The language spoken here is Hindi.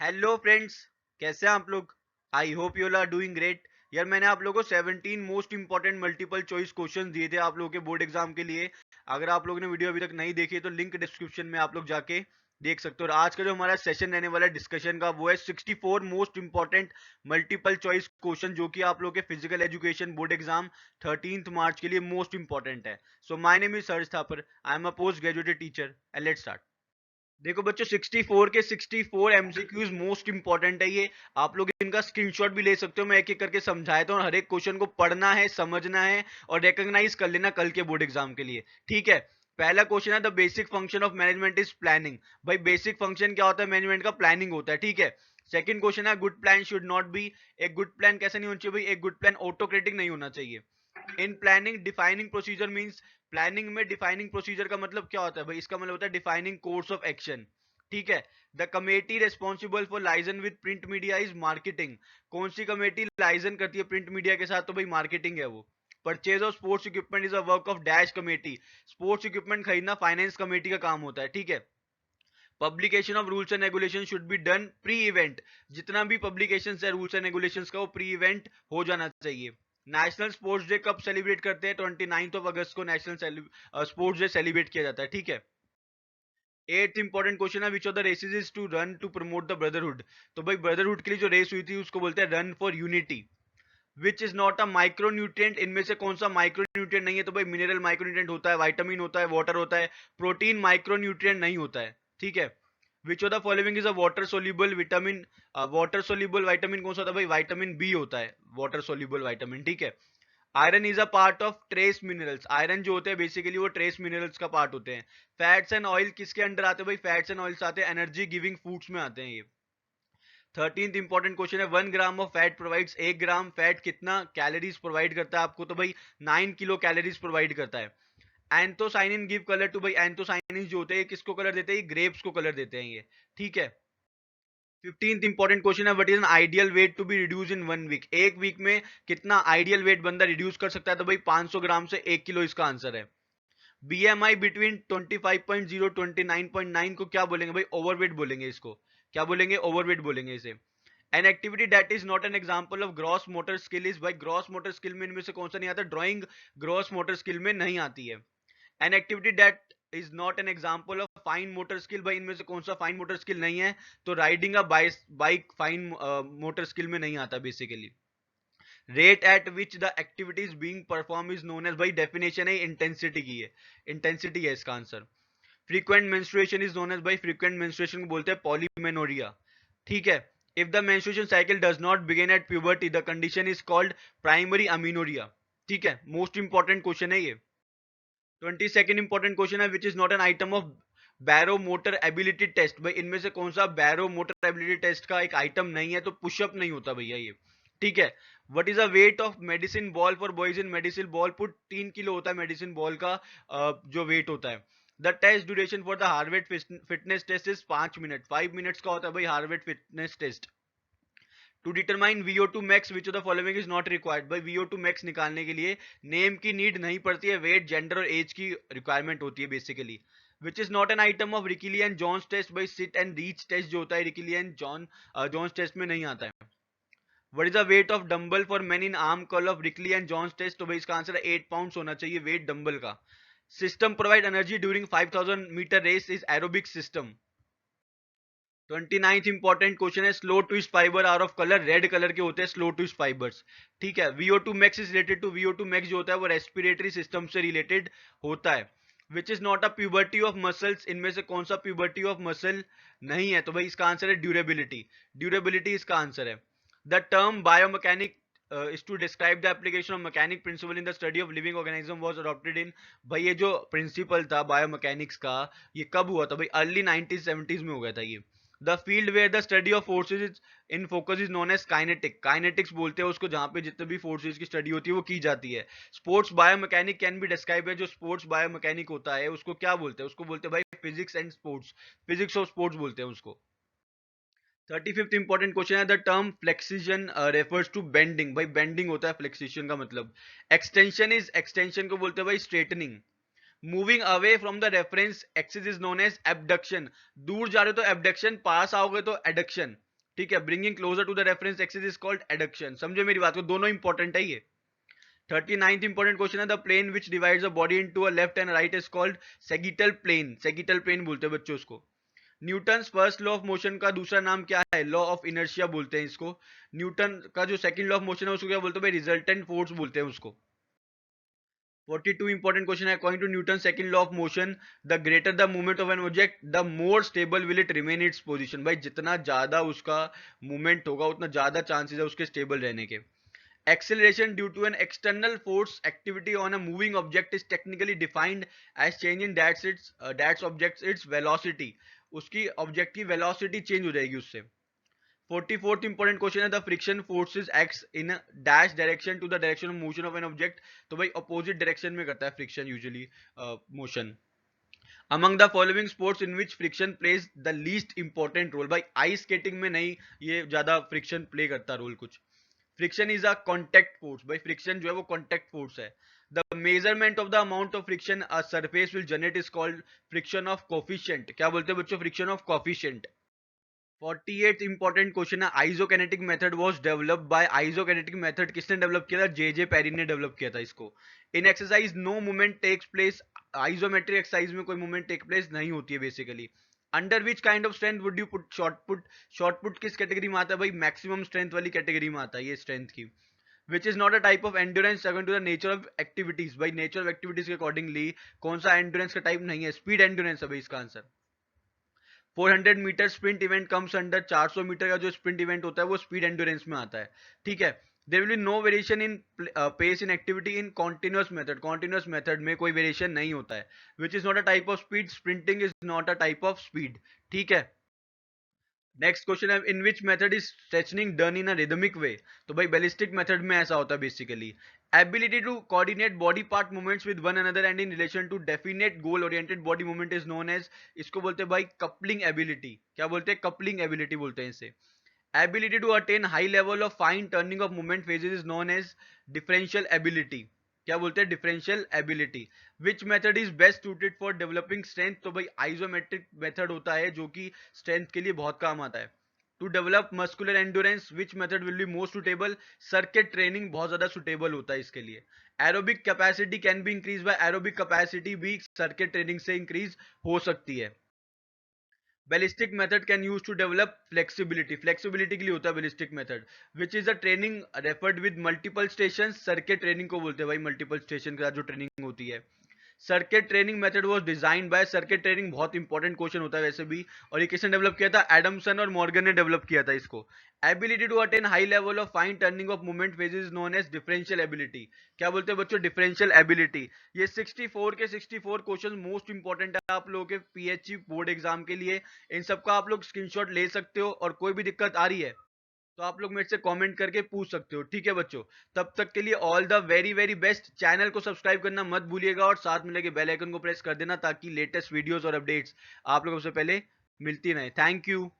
हेलो फ्रेंड्स, कैसे हैं आप लोग। I hope you are doing great. यार मैंने आप लोगों को 17 most important multiple choice question दिए थे आप लोगों के बोर्ड एग्जाम के लिए। अगर आप लोगों ने वीडियो अभी तक नहीं देखी है तो लिंक डिस्क्रिप्शन में आप लोग जाके देख सकते हो। और आज का जो हमारा सेशन रहने वाला है डिस्कशन का वो है 64 most important multiple choice question जो कि आप लोगों के फिजिकल एजुकेशन बोर्ड एग्जाम 13 मार्च के लिए मोस्ट इंपॉर्टेंट है। So my name is surge Thapar, I am a post graduated teacher and let's start. देखो बच्चों, 64 के 64 एमसीक्यूज मोस्ट इंपॉर्टेंट है ये। आप लोग इनका स्क्रीनशॉट भी ले सकते हो, मैं एक एक करके समझाया था। और हर एक क्वेश्चन को पढ़ना है, समझना है और रिकॉग्नाइज कर लेना कल के बोर्ड एग्जाम के लिए, ठीक है। पहला क्वेश्चन है the basic function of management is planning. भाई बेसिक फंक्शन क्या होता है मैनेजमेंट का? प्लानिंग होता है, ठीक है। सेकंड क्वेश्चन है good plan should not be. एक गुड प्लान कैसे नहीं होना चाहिए भाई? एक गुड प्लान ऑटोक्रेटिक नहीं होना चाहिए। In planning defining procedure means, planning में डिफाइनिंग प्रोसीजर का मतलब क्या होता है भाई? इसका मतलब होता है डिफाइनिंग कोर्स ऑफ एक्शन, ठीक है। The committee responsible for liaison with print media is marketing. कौन सी कमेटी लाइजन करती है प्रिंट मीडिया के साथ? तो भाई मार्केटिंग है वो। Purchase of sports equipment is a work of dash committee. Sports equipment खरीदना फाइनेंस कमेटी का काम होता है, ठीक है। Publication of rules and regulation should be done pre event. जितना भी पब्लिकेशन है रूल्स एंड रेगुलेशन का वो प्री इवेंट हो जाना चाहिए। नेशनल स्पोर्ट्स डे कब सेलिब्रेट करते हैं? 29 ऑफ अगस्त को नेशनल स्पोर्ट्स डे सेलिब्रेट किया जाता है, ठीक है। एट इंपॉर्टेंट क्वेश्चन है which of the races is to run to promote the brotherhood. तो भाई ब्रदरहुड के लिए जो रेस हुई थी उसको बोलते हैं run for unity. Which is not a micronutrient. इनमें से कौन सा माइक्रोन्यूट्रिएंट नहीं है? तो भाई मिनरल माइक्रोन्यूट्रिएंट होता है, विटामिन होता है, वाटर होता है। प्रोटीन माइक्रोन्यूट्रिएंट नहीं होता है, ठीक है। Which of the following is a water soluble vitamin. Water soluble vitamin कौन सा होता है भाई? विटामिन बी होता है वाटर सोल्यूबल विटामिन, ठीक है। Iron is a part of trace minerals. Iron जो होते हैं बेसिकली वो ट्रेस मिनरल्स का पार्ट होते हैं। फैट्स एंड ऑयल किसके अंडर आते हैं भाई? फैट्स एंड ऑयल्स आते हैं एनर्जी गिविंग फूड्स में आते हैं ये। 13th इंपॉर्टेंट क्वेश्चन है 1 gram of fat provides. 1 gram fat कितना कैलोरीज प्रोवाइड करता है आपको? तो भाई 9 किलो कैलोरीज प्रोवाइड करता है। Anthocyanin give colour to. भाई एंथोसाइनिन जो होते हैं किसको कलर देते हैं? ग्रेप्स को कलर देते हैं ये, ठीक है। 15th इंपॉर्टेंट क्वेश्चन है what is an ideal weight to be reduce in 1 week. एक वीक में कितना आइडियल वेट बंदा रिड्यूस कर सकता है? तो भाई 500 ग्राम से 1 किलो इसका आंसर है। बीएमआई बिटवीन 25.0 29.9 को क्या बोलेंगे भाई? ओवरवेट बोलेंगे इसको। क्या बोलेंगे? ओवरवेट बोलेंगे इसे। An activity that is not an example of gross motor skill is. भाई ग्रॉस मोटर स्किल में इनमें से कौन सा नहीं आता? ड्राइंग ग्रॉस मोटर स्किल में नहीं आती है। An activity that is not an example of fine motor skill. भाई इनमें से कौन सा फाइन मोटर स्किल नहीं है? तो riding a bike fine motor skill में नहीं आता basically. Rate at which the activity is being performed is known as. भाई डेफिनेशन है इंटेंसिटी की है, इंटेंसिटी है इसका answer. Frequent menstruation is known as. भाई फ्रीक्वेंट मेंस्ट्रुएशन को बोलते हैं पॉलीमेनोरिया, ठीक है। If the menstruation cycle does not begin at puberty the condition is called primary amenorrhea, ठीक है। मोस्ट इंपॉर्टेंट क्वेश्चन है ये। 22nd इंपॉर्टेंट क्वेश्चन है which is not an item of Barrow motor ability test. भाई इनमें से कौन सा बैरो मोटर एबिलिटी टेस्ट का एक आइटम नहीं है? तो पुशअप नहीं होता भैया ये, ठीक है। What is the weight of medicine ball for boys in medicine ball put? 3 kilo होता है मेडिसिन बॉल का जो वेट होता है। The test duration for the Harvard fitness test is 5 minute. 5 minutes का होता है भाई Harvard fitness test. To determine VO2 max which of the following is not required. भाई VO2 मैक्स निकालने के लिए नेम की नीड नहीं पड़ती है, वेट जेंडर और एज की रिक्वायरमेंट होती है basically. Which is not an item of Rikli and Jones test. भाई सिट एंड रीच टेस्ट जो होता है रिकिली एंड जॉन्स टेस्ट में नहीं आता है। What is the weight of dumbbell for men in arm curl of Rikli and Jones test? तो भाई इसका आंसर है 8 पाउंड होना चाहिए वेट डंबल का। System provide energy during 5000 meter race is aerobic system. 29th important question है slow twist fibre are of colour. Red colour के होते हैं स्लो ट्विस्ट फाइबर्स, ठीक है। VO2 max is related to VO2 max जो होता है वो रेस्पिरेटरी सिस्टम से रिलेटेड होता है। Which is not a puberty of muscles. इनमें से कौन सा प्यूबर्टी ऑफ मसल नहीं है? तो भाई इसका आंसर है ड्यूरेबिलिटी। ड्यूरेबिलिटी इसका आंसर है। The term biomechanic is to describe the application of mechanic principle in the study of living organism was adopted in। भाई ये जो प्रिंसिपल था बायोमैकेनिक्स का ये कब हुआ था भाई? अर्ली 1970s में हो गया था ये। The field where the study of forces is in focus is known as kinetic. Kinetics बोलते हैं उसको जहां पे जितने भी फोर्सेज की स्टडी होती है वो की जाती है। Sports biomechanic can be describe है। जो स्पोर्ट्स बायोमैकेनिक होता है उसको क्या बोलते हैं? उसको बोलते हैं भाई फिजिक्स एंड स्पोर्ट्स, फिजिक्स और स्पोर्ट्स बोलते हैं उसको। 35th इंपॉर्टेंट क्वेश्चन है the term flexion refers to bending. भाई बेंडिंग होता है फ्लेक्सिशन का मतलब। एक्सटेंशन इज, एक्सटेंशन को बोलते हैं भाई straightening. Moving away from the reference axis is known as abduction. दूर जा रहे हो तो एबडक्शन, पास आओगे तो एडक्शन। ठीक है, bringing closer to the reference axis is called adduction. समझे मेरी बात को, दोनों इंपॉर्टेंट है ये। 39th इंपॉर्टेंट क्वेश्चन है, the plane which divides the body into a left and right is called sagittal plane. Sagittal plane बोलते हैं बच्चों उसको। Newton first law of motion का दूसरा नाम क्या है? लॉ ऑफ इनर्शिया बोलते हैं इसको। न्यूटन का जो सेकंड लॉ ऑफ मोशन है उसको क्या बोलते हैं भाई? रिजल्टेंट फोर्स बोलते हैं उसको। 42 इंपॉर्टेंट क्वेश्चन है, according to Newton second law of motion, the greater the movement of an object the more stable will it remain its position. भाई जितना ज्यादा उसका मूवमेंट होगा उतना ज्यादा चांसेस है उसके स्टेबल रहने के। Acceleration due to an external force activity on a moving object is technically defined as change in that's object's its velocity। उसकी ऑब्जेक्ट की वेलोसिटी चेंज हो जाएगी उससे। 44th इंपॉर्टेंट क्वेश्चन है, the friction forces acts in dash direction to the direction of motion of an object. तो भाई अपोजिट डायरेक्शन में करता है friction usually motion. Among the following sports in which friction plays the least important role. भाई आइस स्केटिंग में नहीं ये ज्यादा फ्रिक्शन प्ले करता रोल कुछ। Friction is a contact force. भाई फ्रिक्शन जो है वो कॉन्टेक्ट फोर्स है। The measurement of the amount of friction a surface will generate is called friction of coefficient. क्या बोलते हैं बच्चों? Friction of coefficient. 48th important question है, isokinetic method was developed by. Isokinetic method किसने डेवलप किया था? जे पेरी ने डेवलप किया था इसको। In exercise no movement takes place. Isometric exercise में कोई मूवमेंट टेक प्लेस नहीं होती है basically. Under which kind of strength would you put short put? Short put किस कैटेगरी में आता है भाई? मैक्सिमम स्ट्रेंथ वाली कैटेगरी में आता है ये स्ट्रेंथ की। Which is not a type of endurance according to the nature of activities. भाई नेचर ऑफ एक्टिविटीज के अकॉर्डिंगली कौन सा एंड्योरेंस का टाइप नहीं है? स्पीड एंड्योरेंस है भाई इसका answer. 400 metre sprint event comes under. 400 metre का जो स्प्रिंट इवेंट होता है वो स्पीड एंड्योरेंस में आता है। ठीक है, there will be no variation in pace in activity in continuous method. Continuous method में कोई वेरिएशन नहीं होता है। Which is not a type of speed. Sprinting is not a type of speed. ठीक है, नेक्स्ट क्वेश्चन है, in which method is stretching done in a rhythmic way. तो भाई बैलिस्टिक मेथड में ऐसा होता है basically. Ability to coordinate body part movements with one another and in relation to definite goal oriented body movement is known as. इसको बोलते हैं भाई कपलिंग एबिलिटी। क्या बोलते हैं? कपलिंग एबिलिटी बोलते हैं इसे। Ability to attain high level of fine turning of movement phases is known as differential ability. क्या बोलते हैं? Differential ability. Which method is best suited for developing strength. तो भाई आइसोमेट्रिक मेथड होता है जो कि स्ट्रेंथ के लिए बहुत काम आता है। To develop muscular endurance which method will be most suitable? Circuit training बहुत ज्यादा सुटेबल होता है इसके लिए। Aerobic capacity can be increase by. Aerobic capacity भी सर्किट ट्रेनिंग से इंक्रीज हो सकती है। Ballistic method can use to develop flexibility. Flexibility के लिए होता है ballistic method. Which is a training referred with multiple station. Circuit training को बोलते हैं भाई मल्टीपल स्टेशन के साथ जो ट्रेनिंग होती है। Circuit training method was design by. Circuit training बहुत इंपॉर्टेंट क्वेश्चन होता है वैसे भी, और ये किसने डेवलप किया था? एडमसन और मॉर्गन ने डेवलप किया था इसको। Ability to attain high level of fine turning of movement phases known as differential ability. क्या बोलते हैं बच्चों? Differential ability. ये 64 के 64 क्वेश्चन मोस्ट इंपॉर्टेंट है आप लोगों के पीएचई बोर्ड एग्जाम के लिए। इन सबका आप लोग स्क्रीनशॉट ले सकते हो, और कोई भी दिक्कत आ रही है तो आप लोग मेरे से कमेंट करके पूछ सकते हो। ठीक है बच्चों, तब तक के लिए all the very very best. Channel को सब्सक्राइब करना मत भूलिएगा और साथ में लगे बेल आइकन को प्रेस कर देना ताकि लेटेस्ट वीडियोस और अपडेट्स आप लोगों से पहले मिलती रहे। Thank you.